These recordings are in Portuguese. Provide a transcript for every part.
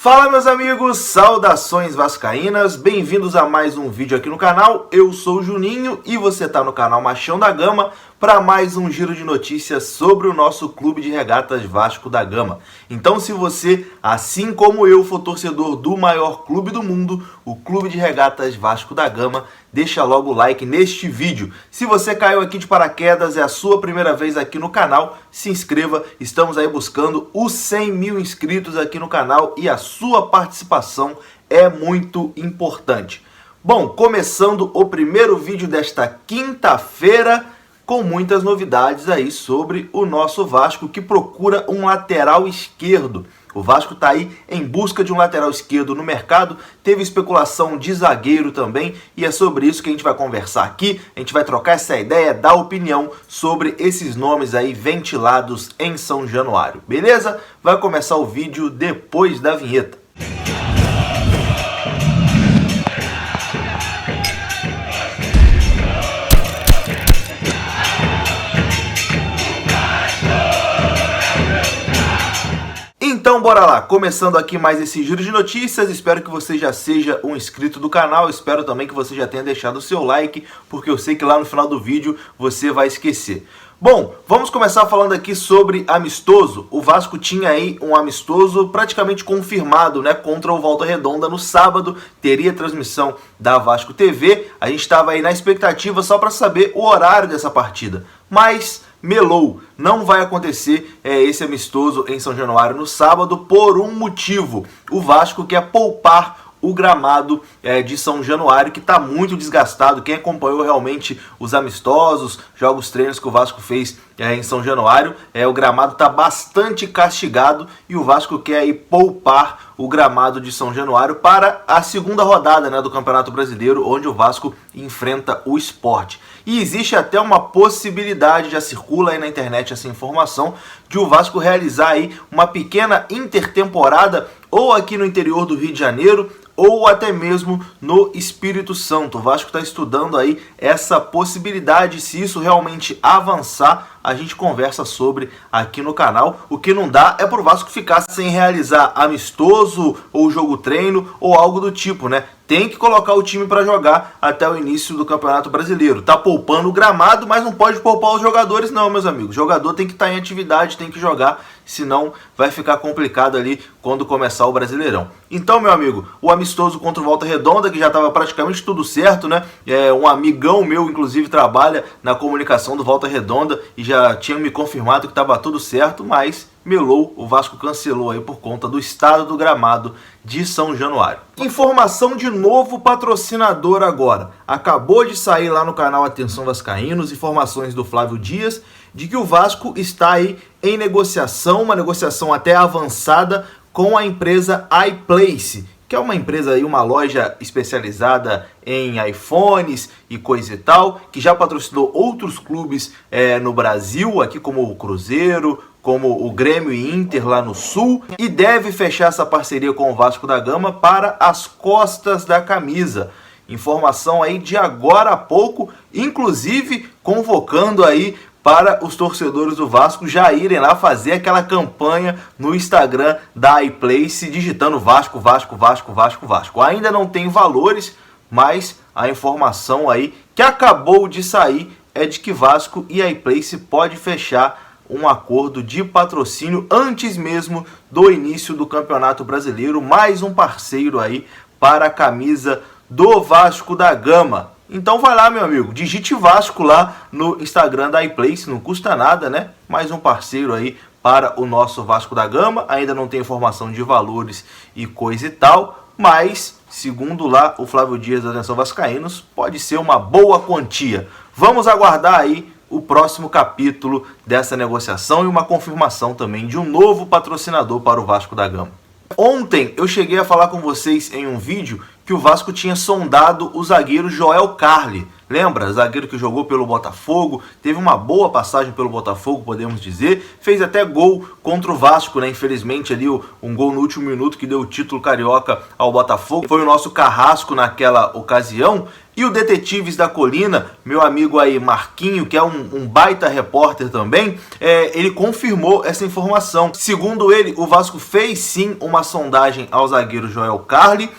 Fala meus amigos, saudações vascaínas, bem-vindos a mais um vídeo aqui no canal. Eu sou o Juninho e você está no canal Machão da Gama para mais um giro de notícias sobre o nosso Clube de Regatas Vasco da Gama. Então se você, assim como eu, for torcedor do maior clube do mundo, o Clube de Regatas Vasco da Gama, deixa logo o like neste vídeo. Se você caiu aqui de paraquedas, é a sua primeira vez aqui no canal, se inscreva. Estamos aí buscando os 100 mil inscritos aqui no canal e a sua participação é muito importante. Bom, começando o primeiro vídeo desta quinta-feira, com muitas novidades aí sobre o nosso Vasco, que procura um lateral esquerdo. O Vasco está aí em busca de um lateral esquerdo no mercado, teve especulação de zagueiro também, e é sobre isso que a gente vai conversar aqui. A gente vai trocar essa ideia, dar opinião sobre esses nomes aí ventilados em São Januário, beleza? Vai começar o vídeo depois da vinheta. Então bora lá, começando aqui mais esse giro de notícias. Espero que você já seja um inscrito do canal, espero também que você já tenha deixado o seu like, porque eu sei que lá no final do vídeo você vai esquecer. Bom, vamos começar falando aqui sobre amistoso. O Vasco tinha aí um amistoso praticamente confirmado, né, contra o Volta Redonda no sábado, teria transmissão da Vasco TV. A gente estava aí na expectativa só para saber o horário dessa partida, mas melou, não vai acontecer esse amistoso em São Januário no sábado por um motivo. O Vasco quer poupar o gramado de São Januário, que está muito desgastado. Quem acompanhou realmente os amistosos, jogos treinos que o Vasco fez em São Januário, o gramado está bastante castigado e o Vasco quer aí poupar o gramado de São Januário para a segunda rodada, né, do Campeonato Brasileiro, onde o Vasco enfrenta o Sport. E existe até uma possibilidade, já circula aí na internet essa informação, de o Vasco realizar aí uma pequena intertemporada ou aqui no interior do Rio de Janeiro ou até mesmo no Espírito Santo. O Vasco está estudando aí essa possibilidade. Se isso realmente avançar, a gente conversa sobre aqui no canal. O que não dá é pro Vasco ficar sem realizar amistoso ou jogo treino ou algo do tipo, né? Tem que colocar o time para jogar até o início do Campeonato Brasileiro. Tá poupando o gramado, mas não pode poupar os jogadores não, meus amigos. O jogador tem que estar em atividade, tem que jogar, senão vai ficar complicado ali quando começar o Brasileirão. Então, meu amigo, o amistoso contra o Volta Redonda, que já estava praticamente tudo certo, né? Um amigão meu, inclusive, trabalha na comunicação do Volta Redonda e já tinha me confirmado que estava tudo certo, mas melou, o Vasco cancelou aí por conta do estado do gramado de São Januário. Informação de novo patrocinador agora. Acabou de sair lá no canal Atenção Vascaínos, informações do Flávio Dias, de que o Vasco está aí em negociação, uma negociação até avançada com a empresa iPlace, que é uma empresa aí, uma loja especializada em iPhones e coisa e tal, que já patrocinou outros clubes no Brasil, aqui como o Cruzeiro, como o Grêmio e Inter lá no Sul, e deve fechar essa parceria com o Vasco da Gama para as costas da camisa. Informação aí de agora a pouco, inclusive convocando aí para os torcedores do Vasco já irem lá fazer aquela campanha no Instagram da iPlace, digitando Vasco, Vasco, Vasco, Vasco, Vasco. Ainda não tem valores, mas a informação aí que acabou de sair é de que Vasco e a iPlace pode fechar um acordo de patrocínio antes mesmo do início do Campeonato Brasileiro. Mais um parceiro aí para a camisa do Vasco da Gama. Então vai lá, meu amigo, digite Vasco lá no Instagram da iPlace, não custa nada, né? Mais um parceiro aí para o nosso Vasco da Gama. Ainda não tem informação de valores e coisa e tal, mas segundo lá o Flávio Dias da Atenção Vascaínos, pode ser uma boa quantia. Vamos aguardar aí o próximo capítulo dessa negociação e uma confirmação também de um novo patrocinador para o Vasco da Gama. Ontem eu cheguei a falar com vocês em um vídeo que o Vasco tinha sondado o zagueiro Joel Carli. lembra? Zagueiro que jogou pelo Botafogo, teve uma boa passagem pelo Botafogo, podemos dizer, fez até gol contra o Vasco, né? Infelizmente ali um gol no último minuto que deu o título carioca ao Botafogo, foi o nosso Carrasco naquela ocasião. E o Detetives da Colina, meu amigo aí Marquinho, que é um baita repórter também, ele confirmou essa informação. Segundo ele, o Vasco fez sim uma sondagem ao zagueiro Joel Carli,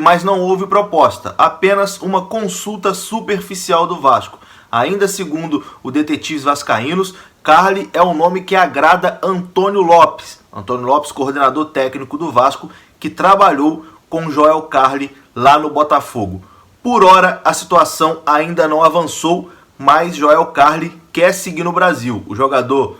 mas não houve proposta, apenas uma consulta superficial do Vasco. Ainda segundo o Detetives Vascaínos, Carli é um nome que agrada Antônio Lopes. Antônio Lopes, coordenador técnico do Vasco, que trabalhou com Joel Carli lá no Botafogo. Por hora, a situação ainda não avançou, mas Joel Carli quer seguir no Brasil. O jogador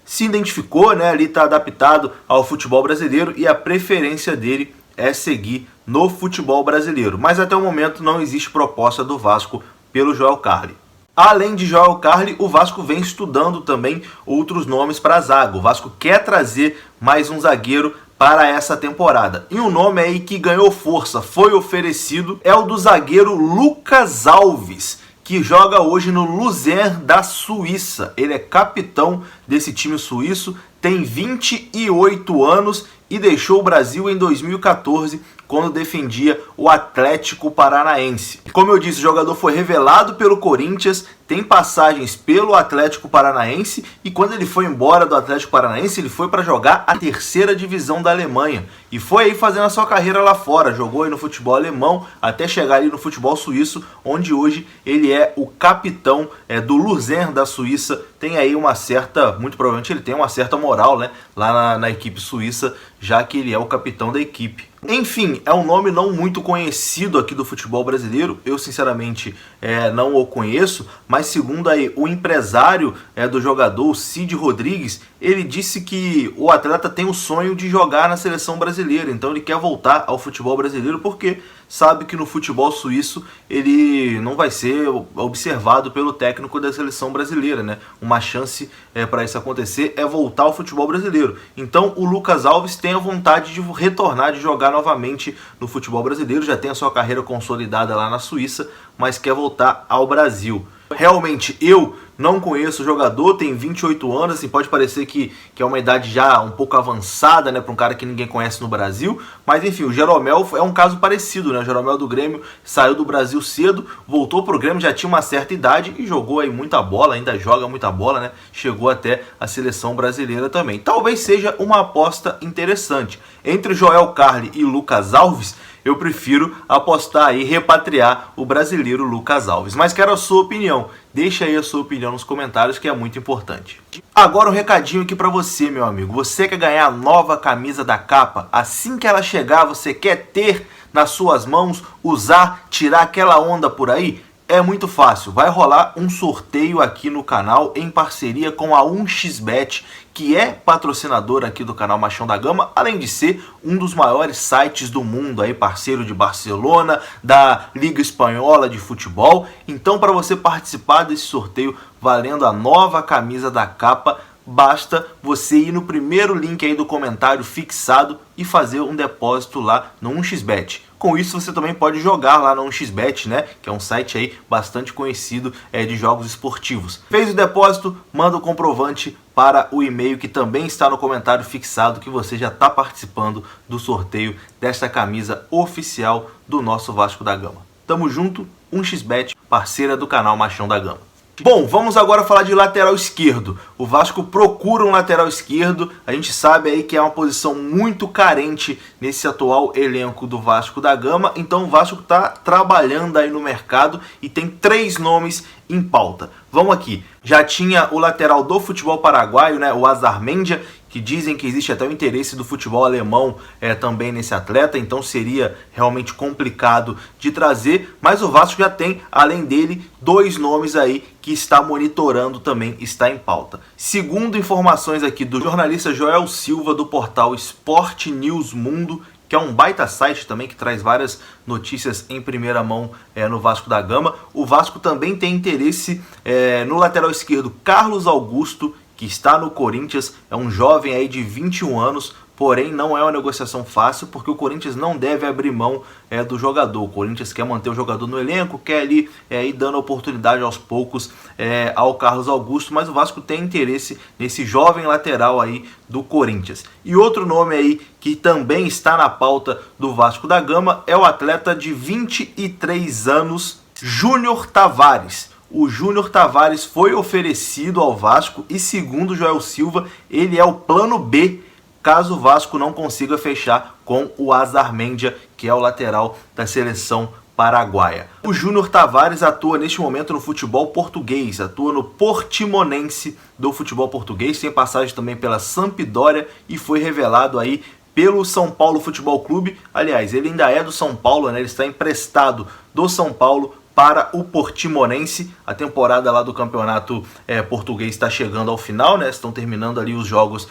se identificou, né, ali está adaptado ao futebol brasileiro e a preferência dele é seguir no futebol brasileiro. Mas até o momento não existe proposta do Vasco pelo Joel Carli. Além de Joel Carli, o Vasco vem estudando também outros nomes para a zaga. O Vasco quer trazer mais um zagueiro para essa temporada. E um nome aí que ganhou força, foi oferecido, é o do zagueiro Lucas Alves, que joga hoje no Luzern da Suíça. Ele é capitão desse time suíço, tem 28 anos e deixou o Brasil em 2014, quando defendia o Atlético Paranaense. Como eu disse, o jogador foi revelado pelo Corinthians, tem passagens pelo Atlético Paranaense e quando ele foi embora do Atlético Paranaense, ele foi para jogar a terceira divisão da Alemanha e foi aí fazendo a sua carreira lá fora, jogou aí no futebol alemão até chegar ali no futebol suíço, onde hoje ele é o capitão do Luzern da Suíça. Tem aí uma certa, muito provavelmente ele tem uma certa moral, né, lá na equipe suíça, já que ele é o capitão da equipe. Enfim, é um nome não muito conhecido aqui do futebol brasileiro, eu sinceramente não o conheço, mas segundo aí o empresário do jogador, o Cid Rodrigues, ele disse que o atleta tem o sonho de jogar na seleção brasileira, então ele quer voltar ao futebol brasileiro porque sabe que no futebol suíço ele não vai ser observado pelo técnico da seleção brasileira, né? Uma chance para isso acontecer é voltar ao futebol brasileiro. Então o Lucas Alves tem a vontade de retornar, de jogar novamente no futebol brasileiro, já tem a sua carreira consolidada lá na Suíça, mas quer voltar ao Brasil. Realmente eu não conheço o jogador, tem 28 anos, assim, pode parecer que é uma idade já um pouco avançada, né, para um cara que ninguém conhece no Brasil, mas enfim, o Jeromel é um caso parecido, né, o Jeromel do Grêmio saiu do Brasil cedo, voltou pro Grêmio, já tinha uma certa idade e jogou aí muita bola, ainda joga muita bola, né, chegou até a seleção brasileira também. Talvez seja uma aposta interessante. Entre Joel Carli e Lucas Alves, eu prefiro apostar aí, repatriar o brasileiro Lucas Alves. Mas quero a sua opinião. Deixa aí a sua opinião nos comentários, que é muito importante. Agora um recadinho aqui para você, meu amigo. Você quer ganhar a nova camisa da capa? Assim que ela chegar, você quer ter nas suas mãos, usar, tirar aquela onda por aí? É muito fácil, vai rolar um sorteio aqui no canal em parceria com a 1xBet, que é patrocinadora aqui do canal Machão da Gama, além de ser um dos maiores sites do mundo, aí parceiro de Barcelona, da Liga Espanhola de Futebol. Então, para você participar desse sorteio valendo a nova camisa da capa, basta você ir no primeiro link aí do comentário fixado e fazer um depósito lá no 1xBet. Com isso você também pode jogar lá no 1xBet, né? Que é um site aí bastante conhecido de jogos esportivos. Fez o depósito, manda o comprovante para o e-mail que também está no comentário fixado que você já está participando do sorteio desta camisa oficial do nosso Vasco da Gama. Tamo junto, 1xBet, parceira do canal Machão da Gama. Bom, vamos agora falar de lateral esquerdo. O Vasco procura um lateral esquerdo. A gente sabe aí que é uma posição muito carente nesse atual elenco do Vasco da Gama. Então o Vasco está trabalhando aí no mercado e tem 3 nomes em pauta. Vamos aqui. Já tinha o lateral do futebol paraguaio, né, o Azarmendia, que dizem que existe até o interesse do futebol alemão também nesse atleta, então seria realmente complicado de trazer, mas o Vasco já tem, além dele, 2 nomes aí que está monitorando também, está em pauta. Segundo informações aqui do jornalista Joel Silva, do portal Sport News Mundo, que é um baita site também que traz várias notícias em primeira mão no Vasco da Gama, o Vasco também tem interesse no lateral esquerdo Carlos Augusto, que está no Corinthians, é um jovem aí de 21 anos, porém não é uma negociação fácil, porque o Corinthians não deve abrir mão do jogador. O Corinthians quer manter o jogador no elenco, quer ali ir dando oportunidade aos poucos ao Carlos Augusto, mas o Vasco tem interesse nesse jovem lateral aí do Corinthians. E outro nome aí que também está na pauta do Vasco da Gama é o atleta de 23 anos, Júnior Tavares. O Júnior Tavares foi oferecido ao Vasco e, segundo Joel Silva, ele é o plano B caso o Vasco não consiga fechar com o Azarmendia, que é o lateral da seleção paraguaia. O Júnior Tavares atua neste momento no futebol português, atua no Portimonense do futebol português, tem passagem também pela Sampdoria e foi revelado aí pelo São Paulo Futebol Clube. Aliás, ele ainda é do São Paulo, né? Ele está emprestado do São Paulo para o Portimonense. A temporada lá do campeonato português está chegando ao final, né? Estão terminando ali os jogos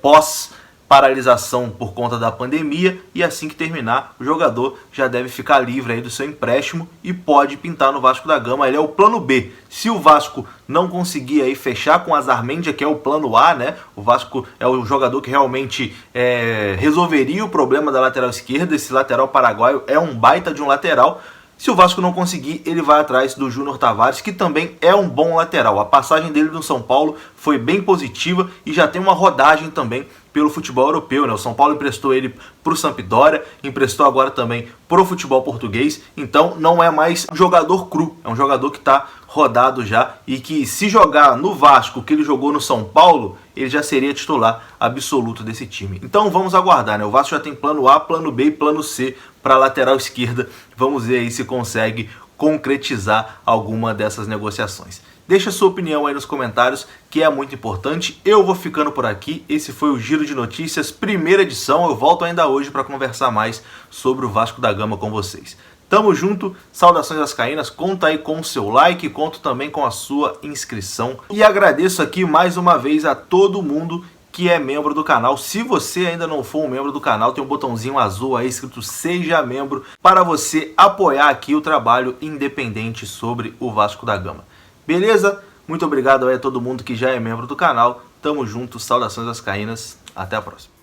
pós-paralisação por conta da pandemia, e assim que terminar, o jogador já deve ficar livre aí do seu empréstimo e pode pintar no Vasco da Gama. Ele é o plano B. Se o Vasco não conseguir aí fechar com o Azarmendia, que é o plano A, né? O Vasco é o jogador que realmente resolveria o problema da lateral esquerda. Esse lateral paraguaio é um baita de um lateral. Se o Vasco não conseguir, ele vai atrás do Júnior Tavares, que também é um bom lateral. A passagem dele no São Paulo foi bem positiva e já tem uma rodagem também pelo futebol europeu, né? O São Paulo emprestou ele para o Sampdoria, emprestou agora também para o futebol português. Então não é mais um jogador cru, é um jogador que está rodado já e que, se jogar no Vasco que ele jogou no São Paulo, ele já seria titular absoluto desse time. Então vamos aguardar, né? O Vasco já tem plano A, plano B e plano C para a lateral esquerda. Vamos ver aí se consegue concretizar alguma dessas negociações. Deixa a sua opinião aí nos comentários, que é muito importante. Eu vou ficando por aqui. Esse foi o Giro de Notícias, primeira edição. Eu volto ainda hoje para conversar mais sobre o Vasco da Gama com vocês. Tamo junto, saudações vascaínas, conta aí com o seu like, conto também com a sua inscrição. E agradeço aqui mais uma vez a todo mundo que é membro do canal. Se você ainda não for um membro do canal, tem um botãozinho azul aí escrito Seja Membro, para você apoiar aqui o trabalho independente sobre o Vasco da Gama. Beleza? Muito obrigado aí a todo mundo que já é membro do canal. Tamo junto, saudações vascaínas, até a próxima.